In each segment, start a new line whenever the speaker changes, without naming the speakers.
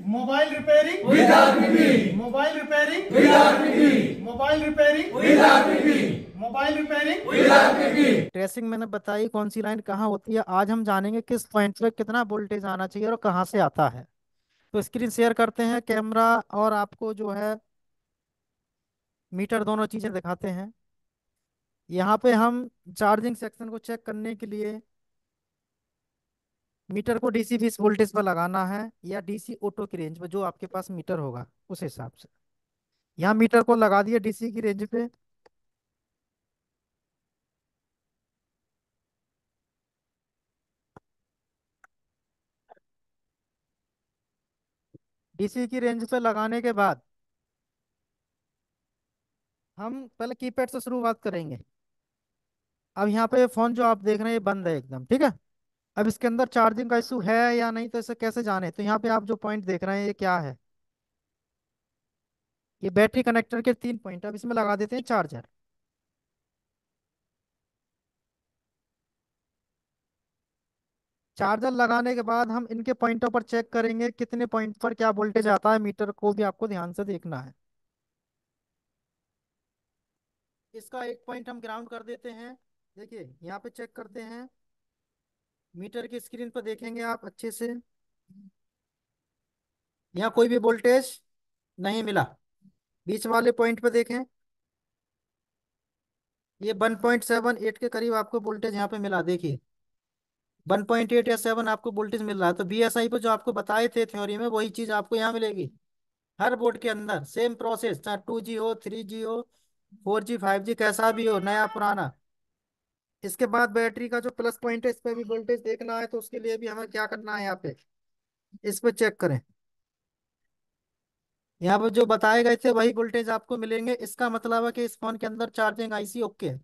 Mobile repairing
with RPP,
mobile repairing
with RPP,
mobile repairing
with RPP,
mobile repairing
with RPP।
Tracing मैंने बताई कौन सी line कहाँ होती है। आज हम जानेंगे किस पॉइंट पे कितना वोल्टेज आना चाहिए और कहाँ से आता है। तो स्क्रीन शेयर करते हैं, कैमरा और आपको जो है मीटर, दोनों चीजें दिखाते हैं। यहाँ पे हम चार्जिंग सेक्शन को चेक करने के लिए मीटर को डीसी 20 वोल्टेज पर लगाना है या डीसी ऑटो की रेंज पे, जो आपके पास मीटर होगा उस हिसाब से। यहाँ मीटर को लगा दिया डीसी की रेंज पे। डीसी की रेंज पे लगाने के बाद हम पहले कीपैड से शुरुआत करेंगे। अब यहाँ पे फोन जो आप देख रहे हैं ये बंद है एकदम, ठीक है। अब इसके अंदर चार्जिंग का इशू है या नहीं, तो इसे कैसे जाने। तो यहाँ पे आप जो पॉइंट देख रहे हैं ये क्या है, ये बैटरी कनेक्टर के 3 पॉइंट। अब इसमें लगा देते हैं चार्जर। चार्जर लगाने के बाद हम इनके पॉइंटों पर चेक करेंगे कितने पॉइंट पर क्या वोल्टेज आता है। मीटर को भी आपको ध्यान से देखना है। इसका एक पॉइंट हम ग्राउंड कर देते हैं। देखिए यहाँ पे चेक करते हैं, मीटर की स्क्रीन पर देखेंगे आप अच्छे से, यहाँ कोई भी वोल्टेज नहीं मिला। बीच वाले पॉइंट पे देखें, ये 1.78 के करीब आपको वोल्टेज यहाँ पे मिला। देखिए 1.8 या 7 आपको वोल्टेज मिल रहा है। तो बीएसआई पे जो आपको बताए थे थ्योरी में, वही चीज आपको यहाँ मिलेगी। हर बोर्ड के अंदर सेम प्रोसेस, चाहे 2G हो, 3G हो, 4G 5G कैसा भी हो, नया पुराना। इसके बाद बैटरी का जो प्लस पॉइंट है इस पे भी वोल्टेज देखना है। तो उसके लिए भी हमें क्या करना है, यहाँ पे इस पे चेक करें। यहाँ पर जो बताए गए थे वही वोल्टेज आपको मिलेंगे। इसका मतलब है कि इस फोन के अंदर चार्जिंग आईसी ओके है।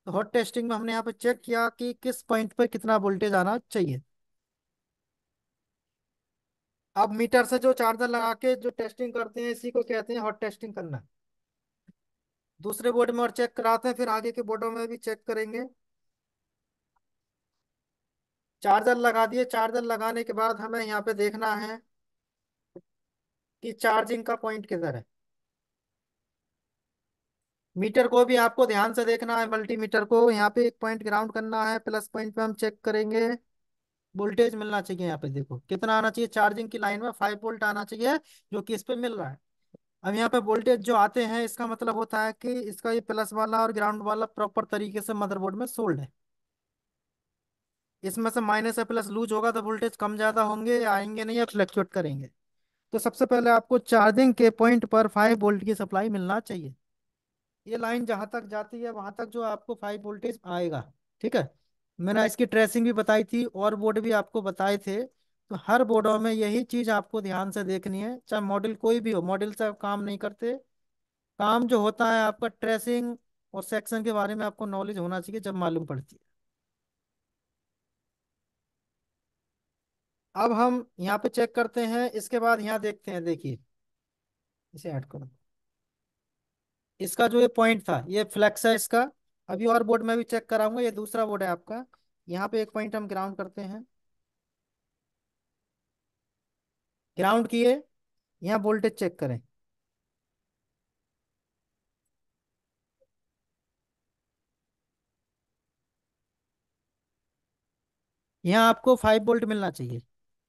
तो हॉट टेस्टिंग में हमने यहाँ पे चेक किया कि किस पॉइंट पे कितना वोल्टेज आना चाहिए। अब मीटर से जो चार्जर लगा के जो टेस्टिंग करते हैं इसी को कहते हैं हॉट टेस्टिंग करना। दूसरे बोर्ड में और चेक कराते हैं, फिर आगे के बोर्डों में भी चेक करेंगे। चार्जर लगा दिए। चार्जर लगाने के बाद हमें यहाँ पे देखना है कि चार्जिंग का पॉइंट किधर है। मीटर को भी आपको ध्यान से देखना है। मल्टीमीटर को यहाँ पे एक पॉइंट ग्राउंड करना है, प्लस पॉइंट पे हम चेक करेंगे। वोल्टेज मिलना चाहिए। यहाँ पे देखो कितना आना चाहिए, चार्जिंग की लाइन में 5 वोल्ट आना चाहिए, जो कि इस पे मिल रहा है। अब यहाँ पे वोल्टेज जो आते हैं इसका मतलब होता है कि इसका ये प्लस वाला और ग्राउंड वाला प्रॉपर तरीके से मदरबोर्ड में सोल्ड है। इसमें से माइनस या प्लस लूज होगा तो वोल्टेज कम ज्यादा होंगे या आएंगे नहीं, या फ्लक्चुएट करेंगे। तो सबसे पहले आपको चार्जिंग के पॉइंट पर 5 वोल्ट की सप्लाई मिलना चाहिए। ये लाइन जहां तक जाती है वहां तक जो आपको 5 वोल्टेज आएगा, ठीक है। मैंने इसकी ट्रेसिंग भी बताई थी और बोर्ड भी आपको बताए थे। तो हर बोर्डों में यही चीज आपको ध्यान से देखनी है, चाहे मॉडल कोई भी हो। मॉडल से आप काम नहीं करते। काम जो होता है आपका ट्रेसिंग और सेक्शन के बारे में आपको नॉलेज होना चाहिए, जब मालूम पड़ती है। अब हम यहाँ पे चेक करते हैं। इसके बाद यहाँ देखते हैं, देखिए इसे ऐड करो। इसका जो ये पॉइंट था ये फ्लेक्स है इसका। अभी और बोर्ड में भी चेक कराऊंगा, ये दूसरा बोर्ड है आपका। यहाँ पे एक पॉइंट हम ग्राउंड करते हैं। ग्राउंड किए, यहाँ वोल्टेज चेक करें। यहाँ आपको 5 वोल्ट मिलना चाहिए।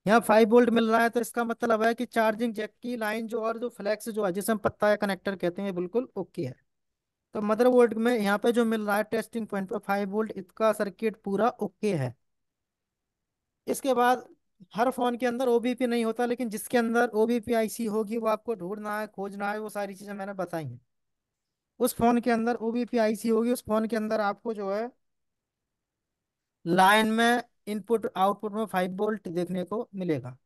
यहाँ 5 वोल्ट मिल रहा है तो इसका मतलब है कि चार्जिंग जैक की लाइन जो, और जो फ्लैक्स जो है जिसे हम पत्ता या कनेक्टर कहते हैं, बिल्कुल ओके है। तो मदरबोर्ड में यहाँ पे जो मिल रहा है टेस्टिंग पॉइंट पर 5 वोल्ट, इसका सर्किट पूरा ओके है। इसके बाद हर फोन के अंदर ओबीपी नहीं होता, लेकिन जिसके अंदर ओबीपी आईसी होगी वो आपको ढूंढना है, खोजना है। वो सारी चीजें मैंने बताई हैं। उस फोन के अंदर ओबीपी आईसी होगी, उस फोन के अंदर आपको जो है लाइन में इनपुट आउटपुट में 5 वोल्ट देखने को मिलेगा।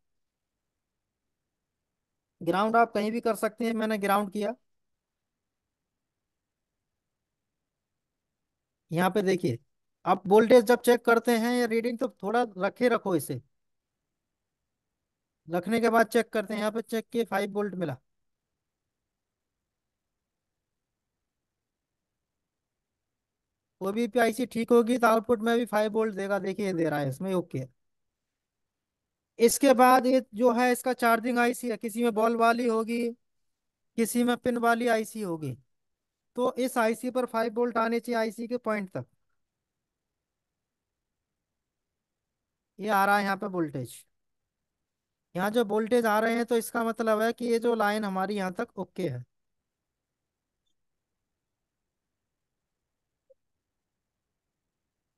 ग्राउंड आप कहीं भी कर सकते हैं, मैंने ग्राउंड किया। यहाँ पे देखिए, आप वोल्टेज जब चेक करते हैं या रीडिंग, तो थोड़ा रखे रखो इसे। रखने के बाद चेक करते हैं। यहाँ पे चेक किए 5 वोल्ट मिला। ओबीपी आईसी ठीक होगी तो आउटपुट में भी 5 वोल्ट देगा। देखिए दे रहा है, इसमें ओके है। इसके बाद ये जो है इसका चार्जिंग आईसी है, किसी में बॉल वाली होगी, किसी में पिन वाली आईसी होगी। तो इस आईसी पर 5 वोल्ट आने चाहिए आईसी के पॉइंट तक। ये आ रहा है यहाँ पे वोल्टेज। यहाँ जो वोल्टेज आ रहे हैं तो इसका मतलब है कि ये जो लाइन हमारी यहाँ तक ओके है।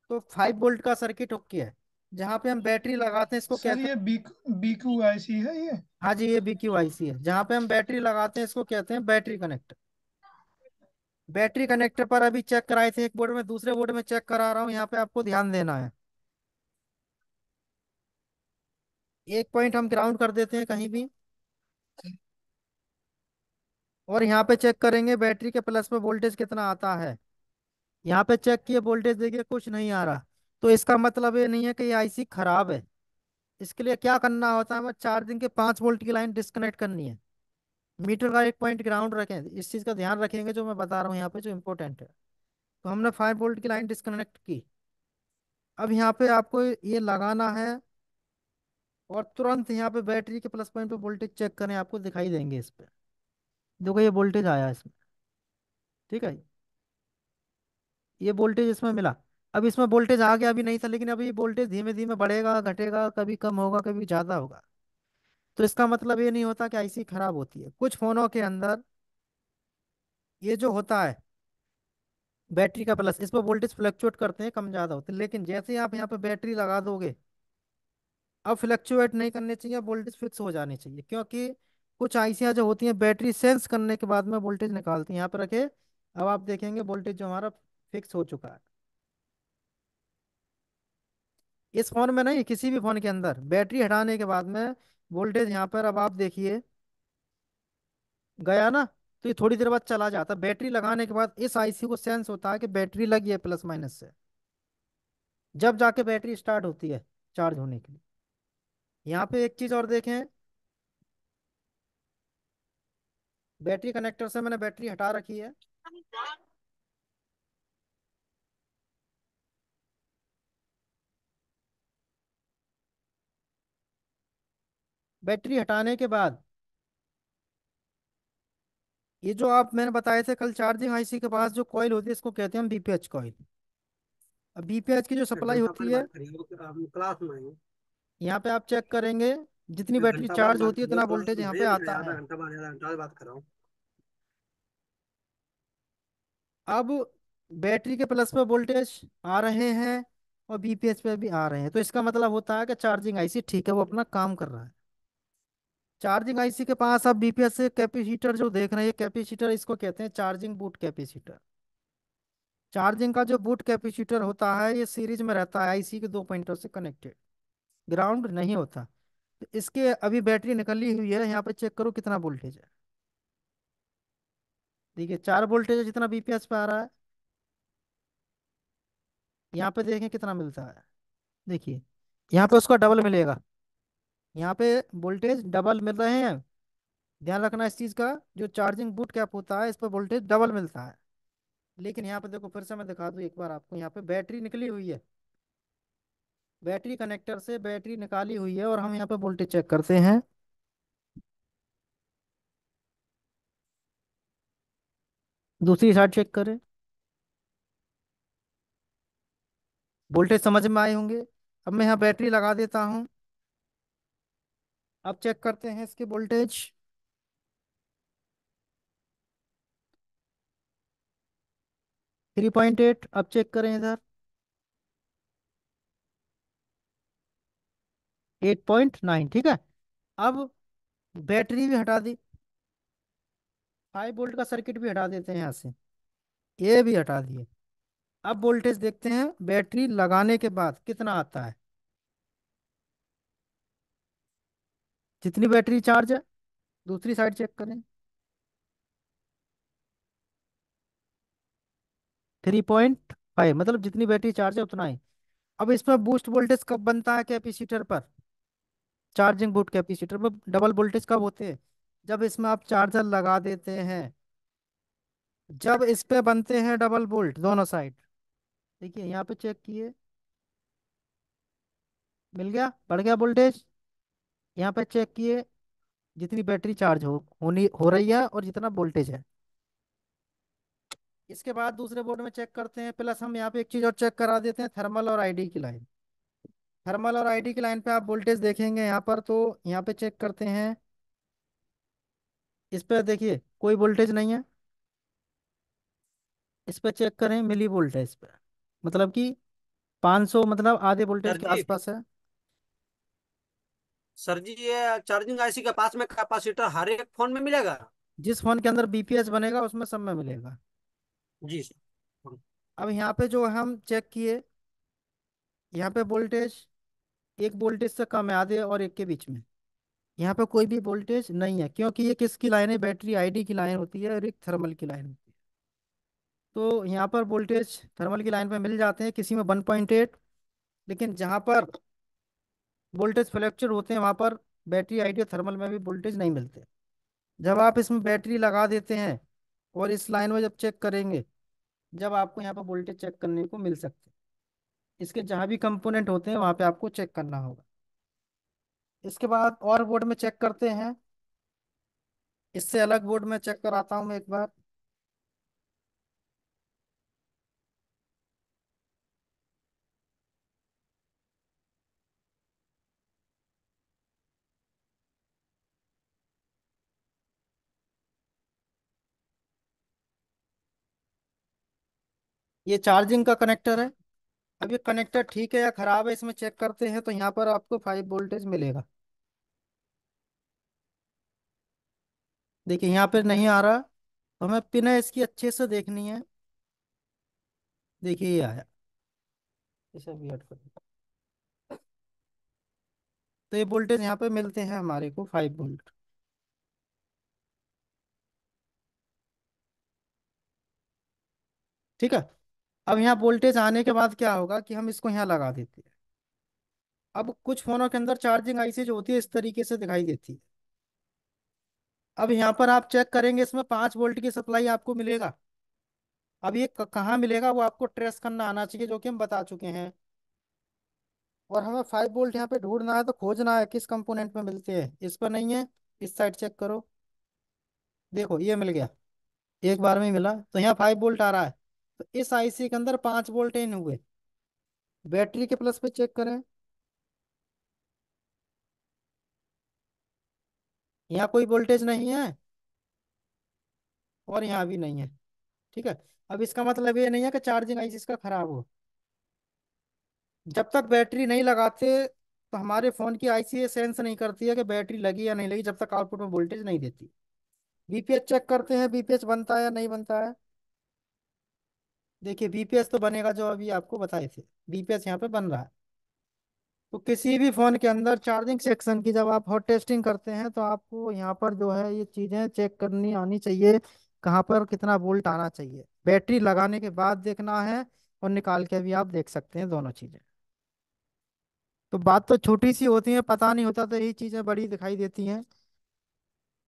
तो 5 वोल्ट का सर्किट ओके है। जहाँ पे हम बैटरी लगाते हैं इसको
सर
कहते
ये
हैं।
बीक्यू आईसी है ये।
हाँ जी, ये BQIC है। जहाँ पे हम बैटरी लगाते हैं इसको कहते हैं बैटरी कनेक्टर। बैटरी कनेक्टर पर अभी चेक कराए थे एक बोर्ड में, दूसरे बोर्ड में चेक करा रहा हूँ, यहाँ पे आपको ध्यान देना है। एक पॉइंट हम ग्राउंड कर देते हैं कहीं भी, और यहाँ पे चेक करेंगे बैटरी के प्लस पे वोल्टेज कितना आता है। यहाँ पे चेक किए वोल्टेज, देखिए कुछ नहीं आ रहा। तो इसका मतलब ये नहीं है कि ये आईसी खराब है। इसके लिए क्या करना होता है, हमें चार्जिंग के 5 वोल्ट की लाइन डिस्कनेक्ट करनी है। मीटर का एक पॉइंट ग्राउंड रखें, इस चीज का ध्यान रखेंगे जो मैं बता रहा हूँ यहाँ पे जो इंपॉर्टेंट है। तो हमने 5 वोल्ट की लाइन डिस्कनेक्ट की। अब यहाँ पे आपको ये लगाना है, और तुरंत यहाँ पे बैटरी के प्लस पॉइंट पे वोल्टेज चेक करें, आपको दिखाई देंगे इस पे। देखो ये वोल्टेज आया इसमें, ठीक है। ये वोल्टेज इसमें मिला। अब इसमें वोल्टेज आ गया, अभी नहीं था, लेकिन अभी वोल्टेज धीमे धीमे बढ़ेगा घटेगा, कभी कम होगा कभी ज्यादा होगा। तो इसका मतलब ये नहीं होता कि आईसी खराब होती है। कुछ फोनों के अंदर ये जो होता है बैटरी का प्लस, इस पर वोल्टेज फ्लक्चुएट करते हैं, कम ज्यादा होते हैं। लेकिन जैसे ही आप यहाँ पे बैटरी लगा दोगे, अब फ्लक्चुएट नहीं करने चाहिए, वोल्टेज फिक्स हो जानी चाहिए। क्योंकि कुछ आईसियाँ जो होती हैं बैटरी सेंस करने के बाद में वोल्टेज निकालती हैं। यहाँ पे रखे, अब आप देखेंगे वोल्टेज जो हमारा फिक्स हो चुका है। इस फोन में नहीं, किसी भी फोन के अंदर बैटरी हटाने के बाद में वोल्टेज यहाँ पर, अब आप देखिए गया ना। तो ये थोड़ी देर बाद चला जाता है। बैटरी लगाने के बाद इस आईसी को सेंस होता है कि बैटरी लगी है प्लस माइनस से, जब जाके बैटरी स्टार्ट होती है चार्ज होने के लिए। यहाँ पे एक चीज और देखें, बैटरी कनेक्टर से मैंने बैटरी हटा रखी है। बैटरी हटाने के बाद ये जो आप मैंने बताए थे कल, चार्जिंग आईसी के पास जो कॉइल होती है इसको कहते हैं हम बीपीएच कॉइल। अब बीपीएच की जो
एक
सप्लाई
घंटा
होती
पहले
है,
बात करी वो हम क्लास में आई।
यहाँ पे आप चेक करेंगे जितनी
एक
बैटरी
घंटा बाद
चार्ज
बात
होती है
करी हो
उतना
क्लास
वोल्टेज
में,
यहाँ पे
भैया मैं
आता
आधा
है।
घंटा बाद बात कर रहा हूँ।
अब बैटरी के प्लस पे वोल्टेज आ रहे हैं और बीपीएच पे भी आ रहे हैं, तो इसका मतलब होता है कि चार्जिंग आईसी ठीक है, वो अपना काम कर रहा है। चार्जिंग आईसी के पास आप बीपीएच से कैपेसिटर जो देख रहे हैं, कैपेसिटर इसको कहते हैं चार्जिंग बूट कैपेसिटर। चार्जिंग का जो बूट कैपेसिटर होता है ये सीरीज में रहता है आईसी के दो पॉइंटों से कनेक्टेड, ग्राउंड नहीं होता। तो इसके अभी बैटरी निकली हुई है, यहाँ पे चेक करो कितना वोल्टेज है। देखिए 4 वोल्टेज है जितना बीपीएच पे आ रहा है। यहाँ पे देखें कितना मिलता है, देखिए यहाँ पे उसका डबल मिलेगा। यहाँ पे वोल्टेज डबल मिल रहे हैं। ध्यान रखना इस चीज का, जो चार्जिंग बूट कैप होता है इस पर वोल्टेज डबल मिलता है। लेकिन यहाँ पे देखो, फिर से मैं दिखा दूं एक बार आपको, यहाँ पे बैटरी निकली हुई है, बैटरी कनेक्टर से बैटरी निकाली हुई है, और हम यहाँ पे वोल्टेज चेक करते हैं। दूसरी साइड चेक करें, वोल्टेज समझ में आए होंगे। अब मैं यहाँ बैटरी लगा देता हूँ। अब चेक करते हैं इसके वोल्टेज। 3.8। अब चेक करें इधर, 8.9, ठीक है। अब बैटरी भी हटा दी, 5 वोल्ट का सर्किट भी हटा देते हैं यहाँ से, ये भी हटा दिए। अब वोल्टेज देखते हैं बैटरी लगाने के बाद कितना आता है। जितनी बैटरी चार्ज है, दूसरी साइड चेक करें, 3.5, मतलब जितनी बैटरी चार्ज है उतना ही। अब इसमें बूस्ट वोल्टेज कब बनता है कैपेसिटर पर, चार्जिंग बूट कैपेसिटर पर डबल वोल्टेज कब होते हैं, जब इसमें आप चार्जर लगा देते हैं, जब इस पे बनते हैं डबल वोल्ट दोनों साइड। देखिए यहाँ पे चेक किए, मिल गया, बढ़ गया वोल्टेज। यहाँ पे चेक किए जितनी बैटरी चार्ज हो रही है और जितना वोल्टेज है। इसके बाद दूसरे बोर्ड में चेक करते हैं, प्लस हम यहाँ पे एक चीज और चेक करा देते हैं, थर्मल और आईडी की लाइन। थर्मल और आईडी की लाइन पे आप वोल्टेज देखेंगे यहाँ पर, तो यहाँ पे चेक करते हैं। इस पे देखिए कोई वोल्टेज नहीं है। इस पे चेक करें मिली वोल्टेज पे, मतलब कि 500, मतलब आधे वोल्टेज
सर
के
जी,
आसपास है।
सर जी, ये चार्जिंग आईसी के पास में कैपेसिटर हर एक फोन में मिलेगा?
जिस फोन के अंदर बीपीएस बनेगा उसमें सब में मिलेगा।
जी सर।
अब यहाँ पे जो हम चेक किए, यहाँ पे वोल्टेज एक वोल्टेज से कम है, आधे और एक के बीच में। यहाँ पे कोई भी वोल्टेज नहीं है, क्योंकि ये किसकी लाइन है, बैटरी आईडी की लाइन होती है और एक थर्मल की लाइन होती है। तो यहाँ पर वोल्टेज थर्मल की लाइन पे मिल जाते हैं, किसी में 1.8। लेकिन जहाँ पर वोल्टेज फ्लैक्चर होते हैं वहाँ पर बैटरी आईडी और थर्मल में भी वोल्टेज नहीं मिलते। जब आप इसमें बैटरी लगा देते हैं और इस लाइन में जब चेक करेंगे, जब आपको यहाँ पर वोल्टेज चेक करने को मिल सकते हैं। इसके जहाँ भी कंपोनेंट होते हैं वहाँ पे आपको चेक करना होगा। इसके बाद और बोर्ड में चेक करते हैं। इससे अलग बोर्ड में चेक कराता हूँ मैं एक बार। ये चार्जिंग का कनेक्टर है। अब ये कनेक्टर ठीक है या खराब है इसमें चेक करते हैं, तो यहाँ पर आपको 5 वोल्टेज मिलेगा। देखिए यहाँ पे नहीं आ रहा, तो हमें पिन है इसकी अच्छे से देखनी है। देखिए ये आया। इसे भी हट कर दो। तो ये वोल्टेज यहाँ पे मिलते हैं हमारे को 5 वोल्ट। ठीक है। अब यहाँ वोल्टेज आने के बाद क्या होगा कि हम इसको यहाँ लगा देते हैं। अब कुछ फोनों के अंदर चार्जिंग आईसी जो होती है इस तरीके से दिखाई देती है। अब यहाँ पर आप चेक करेंगे, इसमें 5 वोल्ट की सप्लाई आपको मिलेगा। अब ये कहाँ मिलेगा वो आपको ट्रेस करना आना चाहिए, जो कि हम बता चुके हैं। और हमें 5 वोल्ट यहाँ पे ढूंढना है, तो खोजना है किस कंपोनेंट में मिलते हैं। इस पर नहीं है, इस साइड चेक करो। देखो ये मिल गया, एक बार में ही मिला, तो यहाँ 5 वोल्ट आ रहा है। तो इस आईसी के अंदर 5 वोल्ट इन हुए। बैटरी के प्लस पे चेक करें, यहाँ कोई वोल्टेज नहीं है और यहाँ भी नहीं है। ठीक है। अब इसका मतलब ये नहीं है कि चार्जिंग आईसी इसका खराब हो। जब तक बैटरी नहीं लगाते तो हमारे फोन की आईसी ये सेंस नहीं करती है कि बैटरी लगी या नहीं लगी, जब तक आउटपुट में वोल्टेज नहीं देती। बीपीएच चेक करते हैं, बीपीएच बनता है या नहीं बनता है। देखिए बीपीएस तो बनेगा, जो अभी आपको बताए थे बीपीएस यहाँ पे बन रहा है। तो किसी भी फोन के अंदर चार्जिंग सेक्शन की जब आप हॉट टेस्टिंग करते हैं, तो आपको यहाँ पर जो है ये चीजें चेक करनी आनी चाहिए। कहाँ पर कितना वोल्ट आना चाहिए, बैटरी लगाने के बाद देखना है, और निकाल के भी आप देख सकते हैं दोनों चीजें। तो बात तो छोटी सी होती है, पता नहीं होता तो यही चीजें बड़ी दिखाई देती हैं।